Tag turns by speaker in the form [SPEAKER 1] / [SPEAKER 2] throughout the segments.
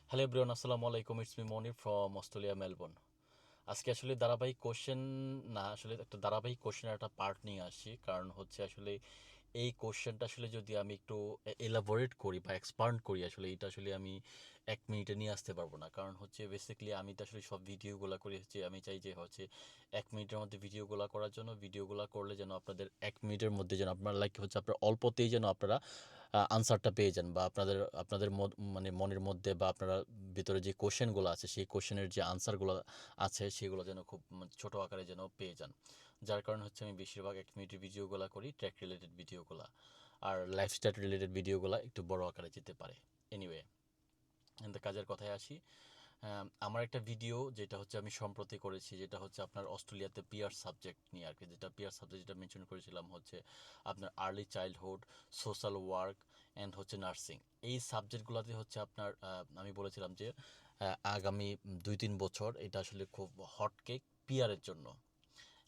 [SPEAKER 1] Hello everyone, আসসালামু আলাইকুম। It's me Monir from Australia, Melbourne. আজকে আসলে ধারাবাহিক কোশ্চেন না, আসলে একটা ধারাবাহিক কোশ্চেনের একটা পার্ট নিয়ে আসি। কারণ হচ্ছে আসলে এই কোশ্চেনটা আসলে যদি আমি একটু এলাবোরেট করি বা এক্সপান্ড করি, আসলে এটা আসলে আমি 1 মিনিটে নিয়ে আসতে পারবো না। কারণ হচ্ছে বেসিক্যালি আমি তো আসলে সব ভিডিওগুলো করে হচ্ছে আমি চাই যে হচ্ছে 1 মিনিটের মধ্যে ভিডিওগুলো করার জন্য। ভিডিওগুলো করলে যেন আপনাদের 1 মিনিটের মধ্যে যেন আপনার লাইক হচ্ছে আপনার অল্পতেই যেন আপনারা আনসারটা পেয়ে যান, বা আপনাদের আপনাদের মানে মনের মধ্যে বা আপনারা ভিতরে যে কোশ্চেনগুলো আছে সেই কোশ্চেনের যে আনসারগুলো আছে সেগুলো যেন খুব ছোট আকারে যেন পেয়ে যান। যার কারণে হচ্ছে আমি বেশিরভাগ 1 মিনিটের ভিডিওগুলো করি, ট্র্যাক রিলেটেড ভিডিওগুলো। আর লাইফস্টাইল রিলেটেড ভিডিওগুলো একটু বড় আকারে যেতে পারে। এনিওয়ে, কাজের কথায় আসি। আমার একটা ভিডিও যেটা হচ্ছে আমি সম্প্রতি করেছি, যেটা হচ্ছে আপনার অস্ট্রেলিয়াতে পিয়ার সাবজেক্ট নিয়ে আর কি। যেটা পিয়ার সাবজেক্ট যেটা মেনশন করেছিলাম হচ্ছে আপনার early childhood, social work and হচ্ছে নার্সিং। এই সাবজেক্টগুলোতে হচ্ছে আপনার আমি বলেছিলাম যে আগামী 2-3 বছর এটা আসলে খুব হট কেক পিয়ারের জন্য।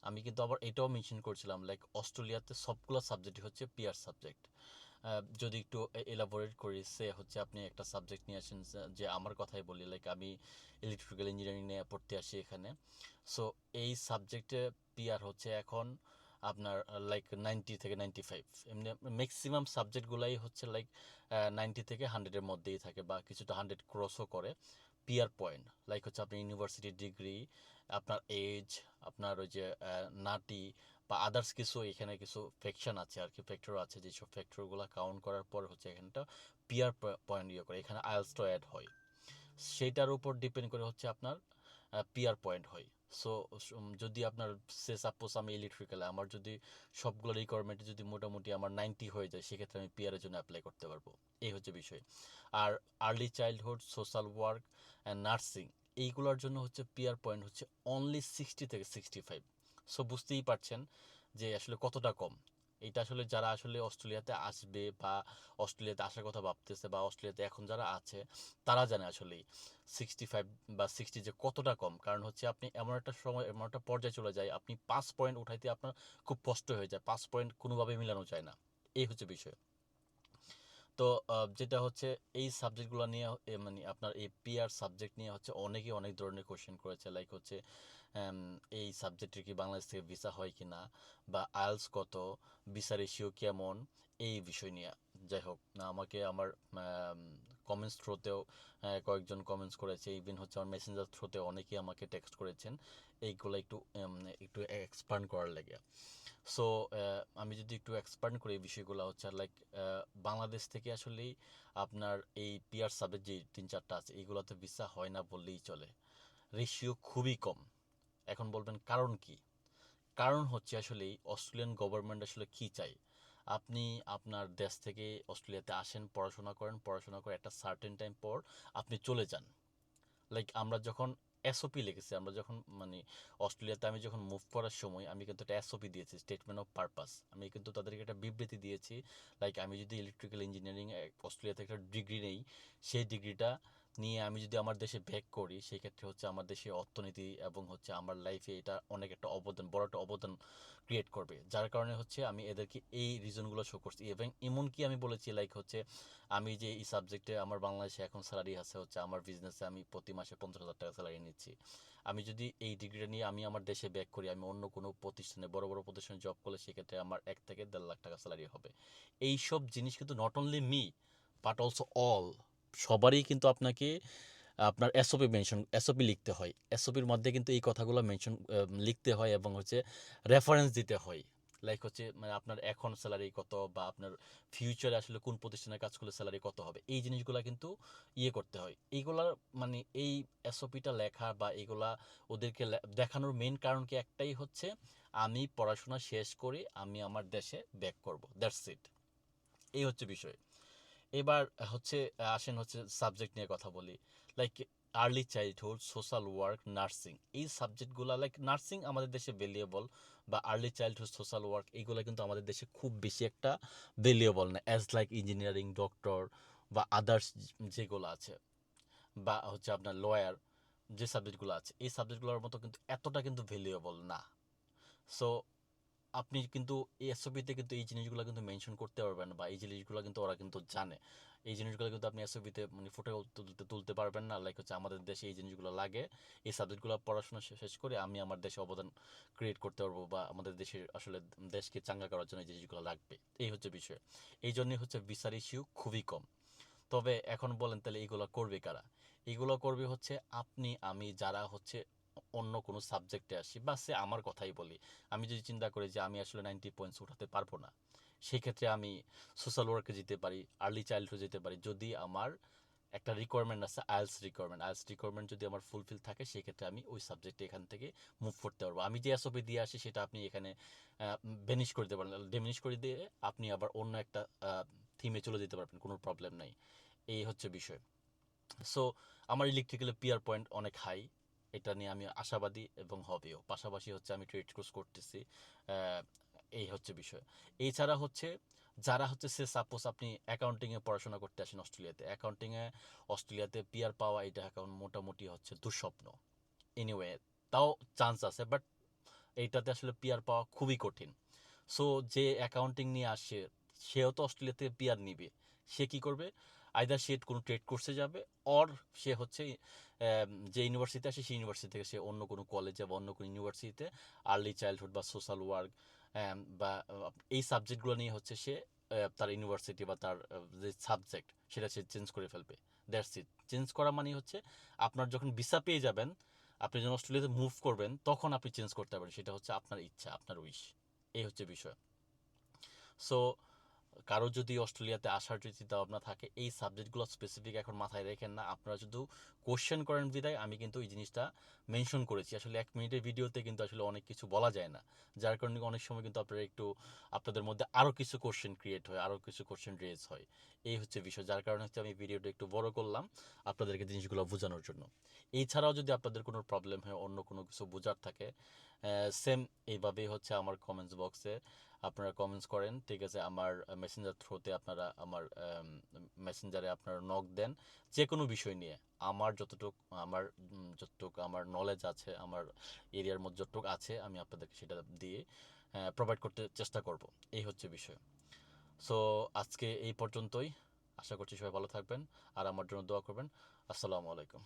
[SPEAKER 1] আমি কিন্তু আবার এটাও মেনশন করছিলাম লাইক অস্ট্রেলিয়াতে সবগুলো সাবজেক্টই হচ্ছে পিয়ার সাবজেক্ট। যদি একটু এলাবোরেট করি, সে হচ্ছে আপনি একটা সাবজেক্ট নিয়ে আসেন, যে আমার কথাই বলি, লাইক আমি ইলেকট্রিক্যাল ইঞ্জিনিয়ারিং নিয়ে পড়তে আসি এখানে। সো এই সাবজেক্টে পিআর হচ্ছে এখন আপনার লাইক 90 থেকে 95। এমনি ম্যাক্সিমাম সাবজেক্টগুলাই হচ্ছে লাইক 90 থেকে 100-এর মধ্যেই থাকে, বা কিছুটা 100 ক্রসও করে। পিআর পয়েন্ট লাইক হচ্ছে আপনার ইউনিভার্সিটি ডিগ্রি, আপনার এজ, আপনার ওই যে নাটি বা আদার্স কিছু এখানে কিছু ফ্যাকশন আছে আর কি, ফ্যাক্টর আছে, যেসব ফ্যাক্টরগুলো কাউন্ট করার পর হচ্ছে এখানটা পিআর পয়েন্ট ইয়ে করে, এখানে আইএলটিএস অ্যাড হয়। সেটার উপর ডিপেন্ড করে হচ্ছে আপনার পিআর পয়েন্ট হয়। সো যদি আপনার সে সাপোজ আমি ইলেকট্রিক্যালে, আমার যদি সবগুলো রিকোয়ারমেন্টে যদি মোটামুটি আমার 90 হয়ে যায়, সেক্ষেত্রে আমি পিআরের জন্য অ্যাপ্লাই করতে পারবো। এই হচ্ছে বিষয়। আর early childhood, social work and nursing, এইগুলোর জন্য হচ্ছে পিআর পয়েন্ট হচ্ছে অনলি 60 থেকে 65। সো বুঝতেই পারছেন যে আসলে কতটা কম। এটা আসলে যারা আসলে অস্ট্রেলিয়াতে আসবে বা অস্ট্রেলিয়াতে আসার কথা ভাবতেছে বা অস্ট্রেলিয়াতে এখন যারা আছে, তারা জানে আসলেই 65 বা 60 যে কতটা কম। কারণ হচ্ছে আপনি এমন একটা সময়, এমন একটা পর্যায়ে চলে যায়, আপনি 5 পয়েন্ট উঠাইতে আপনার খুব কষ্ট হয়ে যায়। 5 পয়েন্ট কোনোভাবে মিলানো যায় না। এই হচ্ছে বিষয়। তো যেটা হচ্ছে এই সাবজেক্টগুলো নিয়ে মানে আপনার এই পিআর সাবজেক্ট নিয়ে হচ্ছে অনেকেই অনেক ধরনের কোশ্চেন করেছে, লাইক হচ্ছে আম, এই সাবজেক্টের কি বাংলাদেশ থেকে ভিসা হয় কি না, বা আইএলটিএস কত, ভিসা রেশিও কেমন, এই বিষয় নিয়ে। যাই হোক, না আমাকে আমার কমেন্টস থ্রোতেও কয়েকজন কমেন্টস করেছে, ইভেন হচ্ছে আমার মেসেঞ্জার থ্রোতে অনেকেই আমাকে টেক্সট করেছেন এইগুলো একটু একটু এক্সপান্ড করার লেগে। সো আমি যদি একটু এক্সপ্যান্ড করি এই বিষয়গুলো হচ্ছে লাইক বাংলাদেশ থেকে আসলেই আপনার এই পিআর সাবজেক্ট যে 3-4টা আছে, এইগুলোতে ভিসা হয় না বললেই চলে। রেশিও খুবই কম। এখন বলবেন কারণ কি? কারণ হচ্ছে আসলেই অস্ট্রেলিয়ান গভর্নমেন্ট আসলে কী চায়। আপনি আপনার দেশ থেকে অস্ট্রেলিয়াতে আসেন, পড়াশোনা করেন, পড়াশোনা করে একটা সার্টেন টাইম পর আপনি চলে যান। লাইক আমরা যখন এসওপি লিখেছি, আমরা যখন মানে অস্ট্রেলিয়াতে আমি যখন মুভ করার সময় আমি কিন্তু একটা এসওপি দিয়েছি, স্টেটমেন্ট অফ পারপাস। আমি কিন্তু তাদেরকে একটা বিবৃতি দিয়েছি, লাইক আমি যদি ইলেকট্রিক্যাল ইঞ্জিনিয়ারিং অস্ট্রেলিয়াতে একটা ডিগ্রি নেই, সেই ডিগ্রিটা নিয়ে আমি যদি আমার দেশে ব্যাক করি, সেই ক্ষেত্রে হচ্ছে আমার দেশের অর্থনীতি এবং হচ্ছে আমার লাইফে এটা অনেক একটা অবদান, বড় একটা অবদান ক্রিয়েট করবে। যার কারণে হচ্ছে আমি এদেরকে এই রিজনগুলো শো করছি। এবং এমনকি আমি বলেছি লাইক হচ্ছে আমি যে এই সাবজেক্টে আমার বাংলাদেশে এখন স্যালারি আছে হচ্ছে আমার বিজনেসে আমি প্রতি মাসে 50,000 টাকা স্যালারি নিচ্ছি। আমি যদি এই ডিগ্রিটা নিয়ে আমি আমার দেশে ব্যাক করি, আমি অন্য কোনো প্রতিষ্ঠানে, বড় বড় প্রতিষ্ঠানে জব করলে সেক্ষেত্রে আমার 1 থেকে 1.5 লাখ টাকা স্যালারি হবে। এইসব জিনিস কিন্তু not only me but also all, সবারই কিন্তু আপনাকে আপনার এসওপি লিখতে হয়। এসওপির মধ্যে কিন্তু এই কথাগুলো মেনশন লিখতে হয় এবং হচ্ছে রেফারেন্স দিতে হয়। লাইক হচ্ছে মানে আপনার এখন স্যালারি কত, বা আপনার ফিউচারে আসলে কোন প্রতিষ্ঠানে কাজ করলে স্যালারি কত হবে, এই জিনিসগুলো কিন্তু ইয়ে করতে হয়। এইগুলার মানে এই এসওপিটা লেখা বা এগুলা ওদেরকে দেখানোর মেইন কারণ কি একটাই হচ্ছে, আমি পড়াশোনা শেষ করে আমি আমার দেশে ব্যাক করব, দ্যাটস ইট। এই হচ্ছে বিষয়। এবার হচ্ছে আসেন হচ্ছে সাবজেক্ট নিয়ে কথা বলি। Like early childhood, social work, nursing, এই সাবজেক্টগুলো লাইক নার্সিং আমাদের দেশে ভ্যালুয়েবল, বা আর্লি চাইল্ডহুড, সোশ্যাল ওয়ার্ক এইগুলো কিন্তু আমাদের দেশে খুব বেশি একটা ভ্যালুয়েবল না, অ্যাজ লাইক ইঞ্জিনিয়ারিং, ডক্টর বা আদার্স যেগুলো আছে, বা হচ্ছে আপনার লয়ার, যে সাবজেক্টগুলো আছে এই সাবজেক্টগুলোর মতো কিন্তু এতটা কিন্তু ভ্যালুয়েবল না। সো আপনি কিন্তু এই এসওপিতে কিন্তু এই জিনিসগুলো কিন্তু মেনশন করতে পারবেন, বা এই জিনিসগুলো কিন্তু ওরা কিন্তু জানে। এই জিনিসগুলো কিন্তু আপনি এসওপিতে মানে ফুটে তুলতে পারবেন না। লাইক হচ্ছে আমাদের দেশে এই জিনিসগুলো লাগে, এই সাবজেক্টগুলো পড়াশোনা শেষ করে আমি আমার দেশে অবদান ক্রিয়েট করতে পারবো, বা আমাদের দেশের আসলে দেশকে চাঙ্গা করার জন্য এই জিনিসগুলো লাগবে। এই হচ্ছে বিষয়। এই জন্যই হচ্ছে ভিসার ইস্যু খুবই কম। তবে এখন বলেন তাহলে এইগুলো করবে কারা? এইগুলো করবে হচ্ছে আপনি আমি, যারা হচ্ছে অন্য কোনো সাবজেক্টে আসি, বা সে আমার কথাই বলি। আমি যদি চিন্তা করি যে আমি আসলে 90 পয়েন্টস উঠাতে পারবো না, সেক্ষেত্রে আমি সোশ্যাল ওয়ার্কে যেতে পারি, আর্লি চাইল্ডহুডে যেতে পারি। যদি আমার একটা রিকোয়ারমেন্ট আছে আইএলটিএস রিকোয়ারমেন্ট যদি আমার ফুলফিল থাকে, সেক্ষেত্রে আমি ওই সাবজেক্টে এখান থেকে মুভ করতে পারবো। আমি যে এসওপি দিয়ে আসি সেটা আপনি এখানে বেনিশ করে দিতে পারেন, ডেমিনিশ করে দিয়ে আপনি আবার অন্য একটা থিমে চলে যেতে পারবেন, কোনো প্রবলেম নাই। এই হচ্ছে বিষয়। সো আমার ইলেকট্রিক্যালে পিয়ার পয়েন্ট অনেক হাই, এটা নিয়ে আমি আশাবাদী এবং হবেও। পাশাপাশি হচ্ছে আমি ট্রেড কোর্স করতেছি। আহ, এই হচ্ছে বিষয়। এছাড়া হচ্ছে যারা হচ্ছে সে সাপোজ আপনি অ্যাকাউন্টিংয়ে পড়াশোনা করতে আসেন অস্ট্রেলিয়াতে, অস্ট্রেলিয়াতে পিয়ার পাওয়া এটা এখন মোটামুটি হচ্ছে দুঃস্বপ্ন। এনিওয়ে, তাও চান্স আছে, বাট এইটাতে আসলে পিয়ার পাওয়া খুবই কঠিন। সো যে অ্যাকাউন্টিং নিয়ে আসে, সেও তো অস্ট্রেলিয়াতে পিয়ার নিবে। সে কি করবে? আইদার সে কোনো ট্রেড কোর্সে যাবে, অর সে হচ্ছে যে ইউনিভার্সিটিতে আসে সেই ইউনিভার্সিটি থেকে সে অন্য কোনো কলেজে বা অন্য কোনো ইউনিভার্সিটিতে আর্লি চাইল্ডহুড বা সোশ্যাল ওয়ার্ক বা এই সাবজেক্টগুলো নিয়ে হচ্ছে সে তার ইউনিভার্সিটি বা তার যে সাবজেক্ট সেটা সে চেঞ্জ করে ফেলবে। That's it. চেঞ্জ করা মানে হচ্ছে আপনার যখন ভিসা পেয়ে যাবেন, আপনি যখন অস্ট্রেলিয়াতে মুভ করবেন, তখন আপনি চেঞ্জ করতে পারবেন। সেটা হচ্ছে আপনার ইচ্ছা, আপনার উইশ। এই হচ্ছে বিষয়। সো কারো যদি অস্ট্রেলিয়াতে আসার যদি চিন্তাভাবনা থাকে, এই সাবজেক্টগুলো স্পেসিফিক এখন মাথায় রেখেন না। আপনারা শুধু কোশ্চেন করেন বিদায় আমি কিন্তু এই জিনিসটা মেনশন করেছি। আসলে 1 মিনিটের ভিডিওতে কিন্তু আসলে অনেক কিছু বলা যায় না, যার কারণে অনেক সময় কিন্তু আপনারা একটু আপনাদের মধ্যে আরও কিছু কোশ্চেন ক্রিয়েট হয়, আরও কিছু কোশ্চেন রেজ হয়। এই হচ্ছে বিষয়, যার কারণে হচ্ছে আমি ভিডিওটা একটু বড় করলাম আপনাদেরকে জিনিসগুলো বোঝানোর জন্য। এছাড়াও যদি আপনাদের কোনো প্রবলেম হয়, অন্য কোনো কিছু বোঝার থাকে, সেম এইভাবেই হচ্ছে আমার কমেন্টস বক্সে আপনারা কমেন্টস করেন, ঠিক আছে? আমার মেসেঞ্জার থ্রুতে আপনারা আমার মেসেঞ্জারে আপনারা নক দেন যে কোনো বিষয় নিয়ে। আমার যতটুকু আমার নলেজ আছে, আমার এরিয়ার মধ্যে যতটুকু আছে, আমি আপনাদেরকে সেটা দিয়ে প্রোভাইড করতে চেষ্টা করব। এই হচ্ছে বিষয়। সো আজকে এই পর্যন্তই। আশা করছি সবাই ভালো থাকবেন আর আমার জন্য দোয়া করবেন। আসসালামু আলাইকুম।